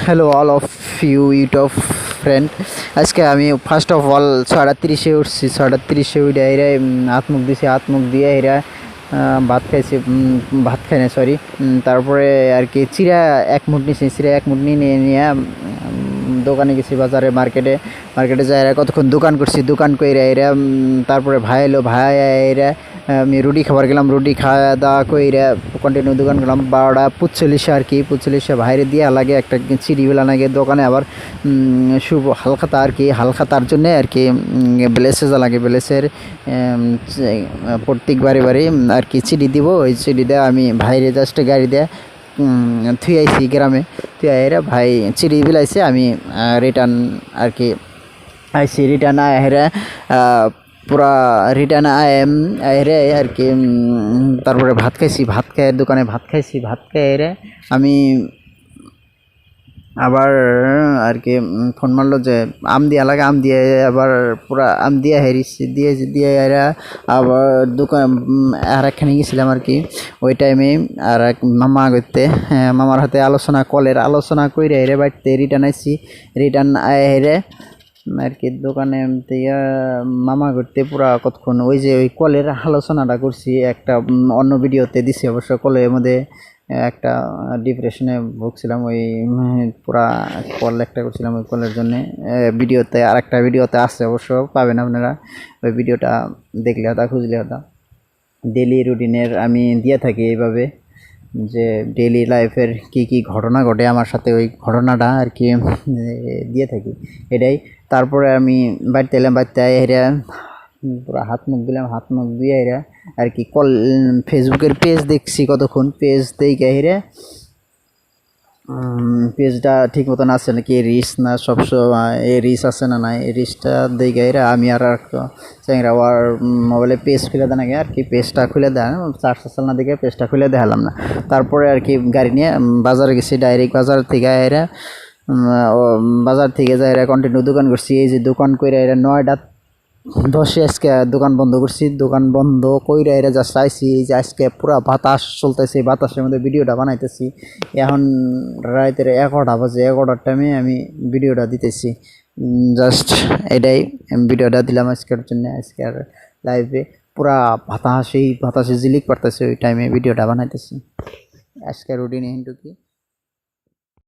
Hello all of you YouTube friend. আজকে আমি first of all 6:30 উঠছি। 6:30 উঠে এরা হাত মুখ দিছি, হাত মুখ দিয়ে এরা ভাত খাইছি, ভাত খাই না সরি। তারপরে আর কি চিরা এক মুঠ নিয়েছি, চিরা এক মুঠ নিয়ে নিয়ে দোকানে গেছি, বাজারে মার্কেটে যাই কতক্ষণ দোকান করছি, দোকান কইরা এরা তারপরে ভাই এলো, ভাই এরা আমি রুটি খাবার গেলাম, রুটি খাওয়া দাওয়া কইরা কন্টিনিউ দোকান গেলাম। 12:45 আর কি 45 বাইরে দিয়া লাগে একটা চিড়িবেলা লাগে দোকানে। আবার শুভ হালখাতা আর কি, হালখাতার জন্যে আর কি ব্লেসে যা লাগে, ব্লেসের প্রত্যেক বারে আর কি চিড়ি দিব। ওই চিড়ি দেওয়া আমি ভাইরে জাস্ট গাড়ি দেয়া থুই আইছি গ্রামে, থুই আইরা ভাই চিড়ি বিলাইছে, আমি রিটার্ন আর কি আইসি। রিটার্ন আহেরা পুরা রিটার্ন আহেরে আর কি তারপরে ভাত খাইছি, ভাত খাই দোকানে ভাত খাইছি, ভাত খাই এরে আমি আবার আর কি ফোন মারলো যে আম দিয়া লাগে, আম দিয়ে আবার পুরা আম দিয়া হেরিছি, দিয়ে এরা আবার দোকান আর একখানে গেছিলাম আর কি ওই টাইমে। আর এক মামা করতে মামার হাতে কলের আলোচনা কইরে হেরে বাড়িতে রিটার্ন আইসি। রিটার্ন হেরে আর কি দোকানে থেকে মামা করতে পুরা কতক্ষণ ওই যে ওই কলের আলোচনাটা করছি, একটা অন্য ভিডিওতে দিছি অবশ্য। কলের মধ্যে একটা ডিপ্রেশনে ভুগছিলাম, ওই পুরা কল একটা করছিলাম ওই কলের জন্যে। ভিডিওতে আর একটা ভিডিওতে আসছে অবশ্য, পাবেন আপনারা ওই ভিডিওটা দেখলে হতা, খুঁজলে হতা। ডেলি রুটিনের আমি দিয়ে থাকি এইভাবে, যে ডেইলি লাইফের কি ঘটনা ঘটে আমার সাথে, ওই ঘটনাটা আর কি দিয়ে থাকি এটাই। তারপরে আমি বাড়িতে এলাম, বাড়িতে হেরা পুরো হাত মুখ দিলাম, হাত মুখ দিয়ে হেরা আর কি ফেসবুকের পেজ দেখছি কতক্ষণ, পেজ দেখে হেরে পেজটা ঠিক মতন আছে নাকি, রিচ না সবসময় এই রিচ আছে না নাই, এই রিচটা দেখে হেরে আমি আর চ্যাংরা ওর মোবাইলে পেজ খুলে দেয় নাকি আর কি, পেজটা খুলে দেয় চার্জ চাল না দেখে পেজটা খুলে দেখালাম না। তারপরে আর কি গাড়ি নিয়ে বাজারে গেছি, ডাইরেক্ট বাজার থেকে হেরে বাজার থেকে যাই কন্টিনিউ দোকান করছি। এই যে দোকান করে এরা 9:10 আজকে দোকান বন্ধ করছি, দোকান বন্ধ কইরা এরা জাস্ট আইসি। এই যে আজকে পুরা বাতাস চলতেছে, বাতাসের মধ্যে ভিডিওটা বানাইতেছি। এখন রাতের 11টা বাজে, 11টার টাইমে আমি ভিডিওটা দিতেছি। জাস্ট এটাই ভিডিওটা দিলাম আজকের জন্য। আজকের লাইভে পুরা বাতাসে জিলিক পারতেছে, ওই টাইমে ভিডিওটা বানাইতেছি। আজকের রুটিন হিন্দু কি